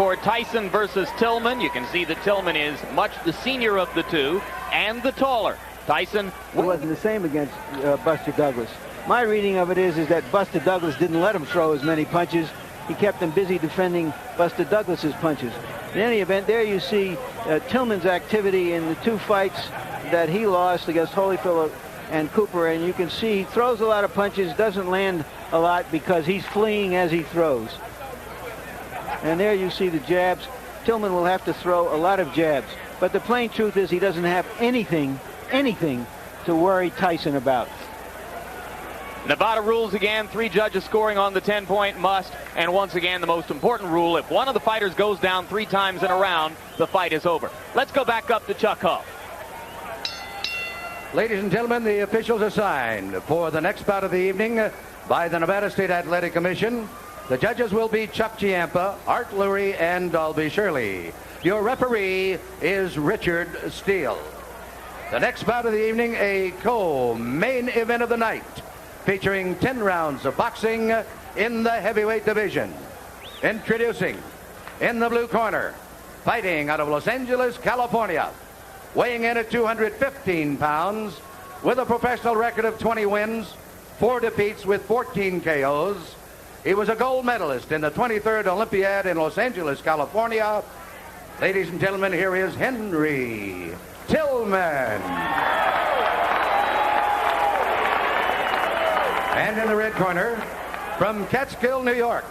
for Tyson versus Tillman. You can see that Tillman is much the senior of the two and the taller. Tyson wasn't the same against Buster Douglas. My reading of it is that Buster Douglas didn't let him throw as many punches. He kept him busy defending Buster Douglas's punches. In any event, there you see Tillman's activity in the two fights that he lost against Holyfield and Cooper, and you can see he throws a lot of punches, doesn't land a lot because he's fleeing as he throws. And there you see the jabs. Tillman will have to throw a lot of jabs, but the plain truth is he doesn't have anything to worry Tyson about. Nevada rules again, 3 judges scoring on the 10-point must, and once again the most important rule, if one of the fighters goes down 3 times in a round, the fight is over. Let's go back up to Chuck Hull. Ladies and gentlemen, the officials assigned for the next bout of the evening by the Nevada State Athletic Commission. The judges will be Chuck Chiampa, Art Lurie, and Dalby Shirley. Your referee is Richard Steele. The next bout of the evening, a co-main event of the night, featuring 10 rounds of boxing in the heavyweight division. Introducing, in the blue corner, fighting out of Los Angeles, California, weighing in at 215 pounds, with a professional record of 20 wins, 4 defeats with 14 KOs. He was a gold medalist in the 23rd Olympiad in Los Angeles, California. Ladies and gentlemen, here is Henry Tillman. And in the red corner, from Catskill, New York,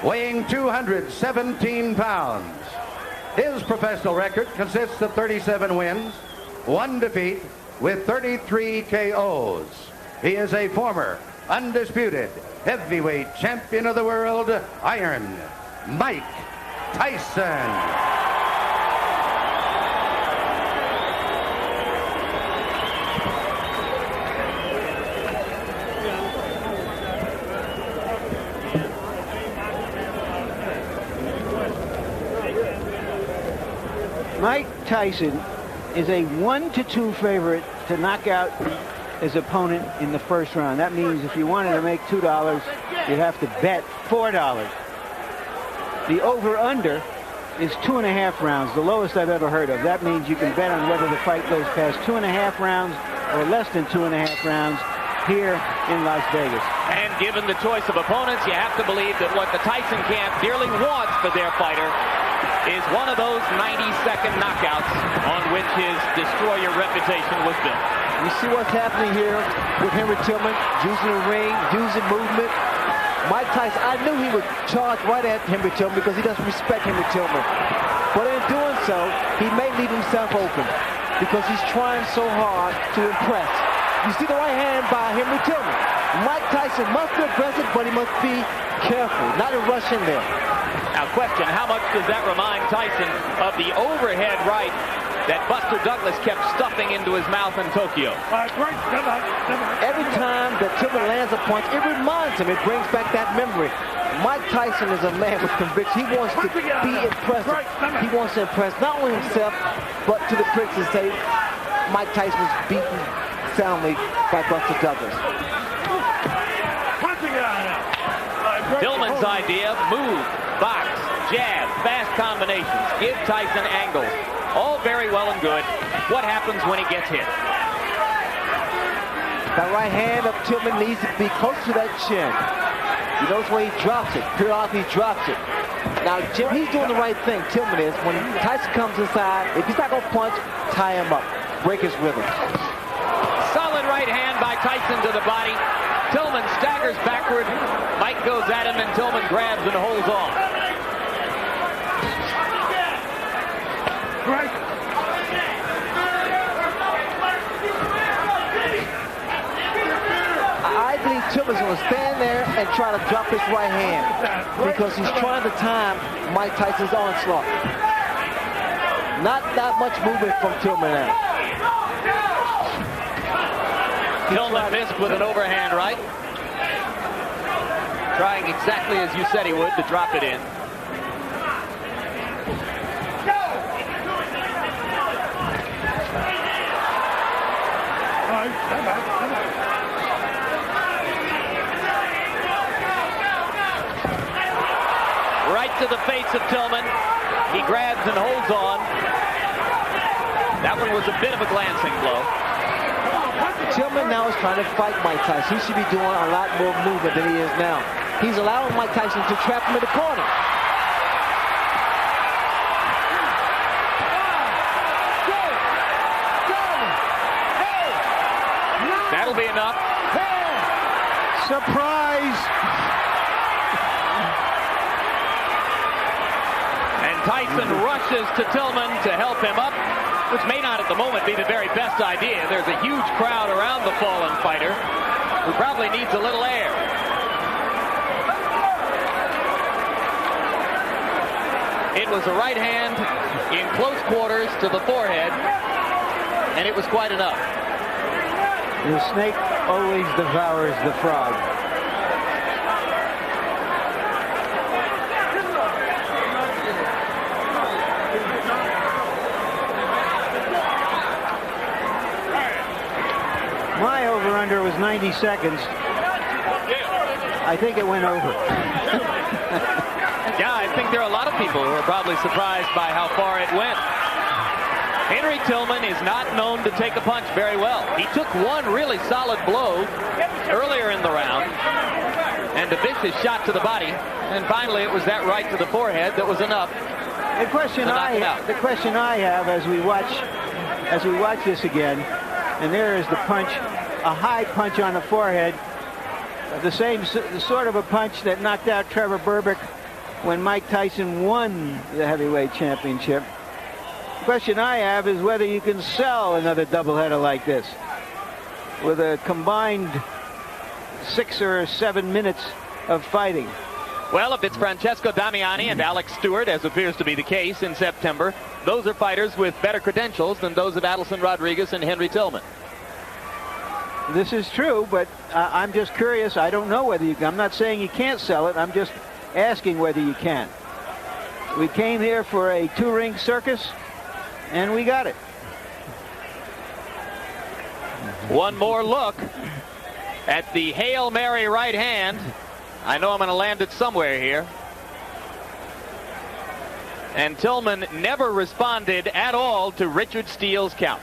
weighing 217 pounds. His professional record consists of 37 wins, 1 defeat, with 33 KOs. He is a former undisputed heavyweight champion of the world, Iron Mike Tyson. Mike Tyson is a 1-2 favorite to knock out his opponent in the first round. That means if you wanted to make $2, you'd have to bet $4. The over-under is 2.5 rounds, the lowest I've ever heard of. That means you can bet on whether the fight goes past 2.5 rounds or less than 2.5 rounds here in Las Vegas. And given the choice of opponents, you have to believe that what the Tyson camp dearly wants for their fighter is one of those 90-second knockouts on which his destroyer reputation was built. You see what's happening here with Henry Tillman, using the ring, using movement. Mike Tyson, I knew he would charge right at Henry Tillman because he doesn't respect Henry Tillman. But in doing so, he may leave himself open because he's trying so hard to impress. You see the right hand by Henry Tillman. Mike Tyson must be aggressive, but he must be careful, not to rush in there. Now, question, how much does that remind Tyson of the overhead right that Buster Douglas kept stuffing into his mouth in Tokyo? Every time that Tillman lands a punch, it reminds him, it brings back that memory. Mike Tyson is a man with conviction. He wants to be impressive. He wants to impress not only himself, but to the critics and say, Mike Tyson was beaten soundly by Buster Douglas. Tillman's idea, move, box, jab, fast combinations, give Tyson angles. All very well and good. What happens when he gets hit? That right hand of Tillman needs to be close to that chin. You notice where he drops it. Periodically he drops it. Now, Jim, he's doing the right thing, Tillman is. When Tyson comes inside, if he's not going to punch, tie him up. Break his rhythm. Solid right hand by Tyson to the body. Tillman staggers backward. Mike goes at him, and Tillman grabs and holds on. I believe Tillman's going to stand there and try to drop his right hand because he's trying to time Mike Tyson's onslaught. Not that much movement from Tillman now. Tillman missed with an overhand right. Trying exactly as you said he would to drop it in. Right to the face of Tillman. grabs and holds on. That one was a bit of a glancing blow. Tillman now is trying to fight Mike Tyson. He should be doing a lot more movement than he is now. He's allowing Mike Tyson to trap him in the corner. That'll be enough. Surprise! And Tyson rushes to Tillman to help him up, which may not at the moment be the very best idea. There's a huge crowd around the fallen fighter who probably needs a little air. It was a right hand in close quarters to the forehead, and it was quite enough. The snake always devours the frog. My over-under was 90 seconds. I think it went over. Yeah, I think there are a lot of people who are probably surprised by how far it went. Henry Tillman is not known to take a punch very well. He took one really solid blow earlier in the round and a vicious shot to the body. And finally, it was that right to the forehead that was enough. The question I have as we watch this again, and there is the punch, a high punch on the forehead, the sort of a punch that knocked out Trevor Berbick when Mike Tyson won the heavyweight championship. The question I have is whether you can sell another doubleheader like this with a combined 6 or 7 minutes of fighting. Well, if it's Francesco Damiani and Alex Stewart, as appears to be the case in September, those are fighters with better credentials than those of Adelson Rodriguez and Henry Tillman. This is true, but I'm just curious. I don't know whether you can. I'm not saying you can't sell it. I'm just asking whether you can. We came here for a 2-ring circus, and we got it. One more look at the Hail Mary right hand. I know I'm going to land it somewhere here. And Tillman never responded at all to Richard Steele's count.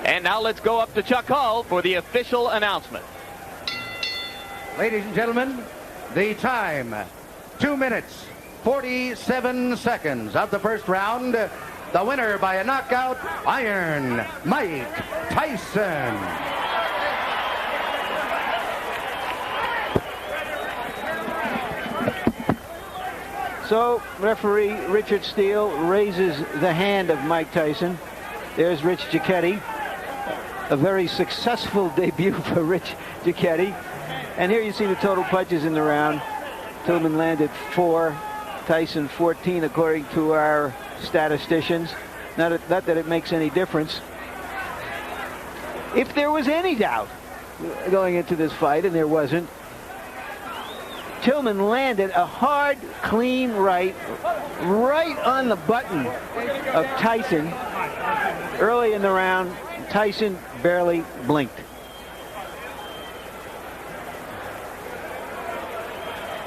And now let's go up to Chuck Hull for the official announcement. Ladies and gentlemen, the time, 2 minutes, 47 seconds of the first round. The winner by a knockout, Iron Mike Tyson. So, referee Richard Steele raises the hand of Mike Tyson. There's Rich Giacchetti. A very successful debut for Rich Giacchetti. And here you see the total punches in the round. Tillman landed 4, Tyson 14, according to our statisticians. Not that it makes any difference. If there was any doubt going into this fight, and there wasn't, Tillman landed a hard, clean right on the button of Tyson early in the round. Tyson barely blinked.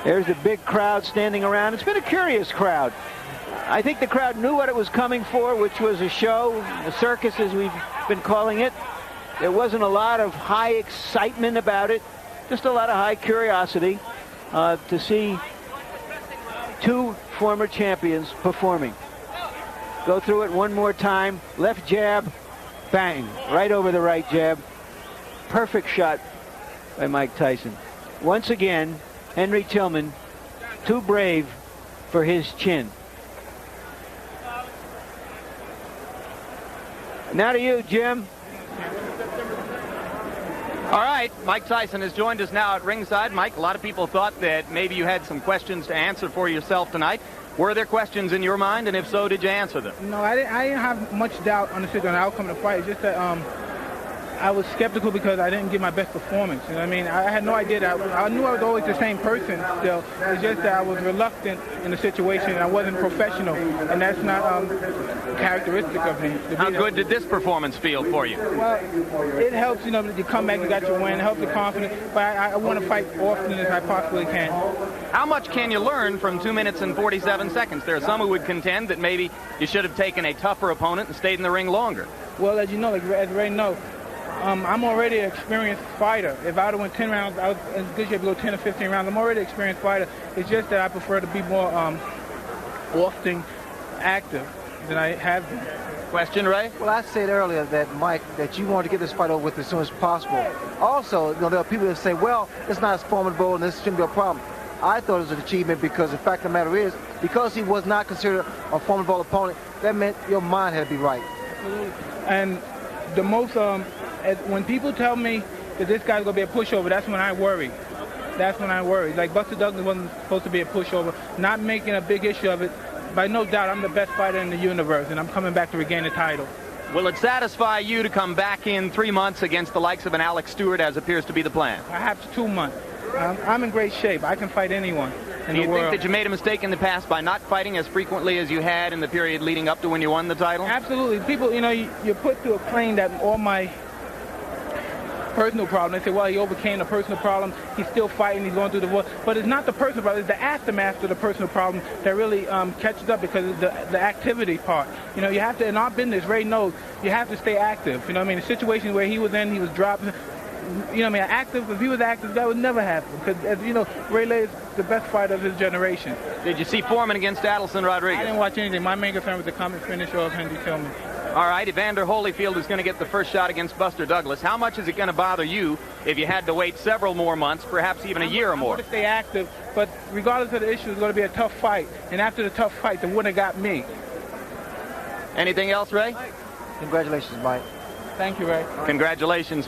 There's the big crowd standing around. It's been a curious crowd. I think the crowd knew what it was coming for, which was a show, a circus as we've been calling it. There wasn't a lot of high excitement about it, just a lot of high curiosity to see 2 former champions performing. Go through it one more time. Left jab, bang, right over the right jab. Perfect shot by Mike Tyson. Once again, Henry Tillman, too brave for his chin. Now to you, Jim. All right, Mike Tyson has joined us now at ringside. Mike, a lot of people thought that maybe you had some questions to answer for yourself tonight. Were there questions in your mind, and if so, did you answer them? No, I didn't have much doubt on the outcome of the fight. It's just that I was skeptical because I didn't give my best performance. You know what I mean? I had no idea that I knew I was always the same person still. It's just that I was reluctant in the situation and I wasn't professional, and that's not characteristic of me. How good did this performance feel for you? Well, it helps, you know, you come back, you got your win, it helps the confidence, but I want to fight often as I possibly can. How much can you learn from 2 minutes and 47 seconds? There are some who would contend that maybe you should have taken a tougher opponent and stayed in the ring longer. Well, as you know, as Ray knows, I'm already an experienced fighter. If I would have went 10 rounds, I was in good shape to go 10 or 15 rounds. I'm already an experienced fighter. It's just that I prefer to be more often active than I have been. Question, Ray? Well, I said earlier that, Mike, that you want to get this fight over with as soon as possible. Also, you know, there are people that say, well, it's not as formidable and this shouldn't be a problem. I thought it was an achievement because the fact of the matter is, because he was not considered a formidable opponent, that meant your mind had to be right. Absolutely. And the most, when people tell me that this guy's going to be a pushover, that's when I worry. That's when I worry. Like Buster Douglas wasn't supposed to be a pushover, not making a big issue of it. By no doubt, I'm the best fighter in the universe, and I'm coming back to regain the title. Will it satisfy you to come back in 3 months against the likes of an Alex Stewart, as appears to be the plan? I have 2 months. I'm in great shape. I can fight anyone in Do the you world. think that you made a mistake in the past by not fighting as frequently as you had in the period leading up to when you won the title? Absolutely. People, you know, you're put to a claim that all my personal problem. They say, well, he overcame the personal problem. He's still fighting. He's going through the war. But it's not the personal problem. It's the aftermath of the personal problem that really catches up because of the activity part. You know, you have to, in our business, Ray knows, you have to stay active. You know what I mean? The situation where he was in, he was dropping. You know what I mean? Active, if he was active, that would never happen. Because, as you know, Ray Lay is the best fighter of his generation. Did you see Foreman against Adelson Rodriguez? I didn't watch anything. My main concern was the common finish of Henry Tillman. All right, Evander Holyfield is going to get the first shot against Buster Douglas. How much is it going to bother you if you had to wait several more months, perhaps even a year or more? I'm going to stay active, but regardless of the issue, it's going to be a tough fight. And after the tough fight, the winner got me. Anything else, Ray? Congratulations, Mike. Thank you, Ray. Congratulations.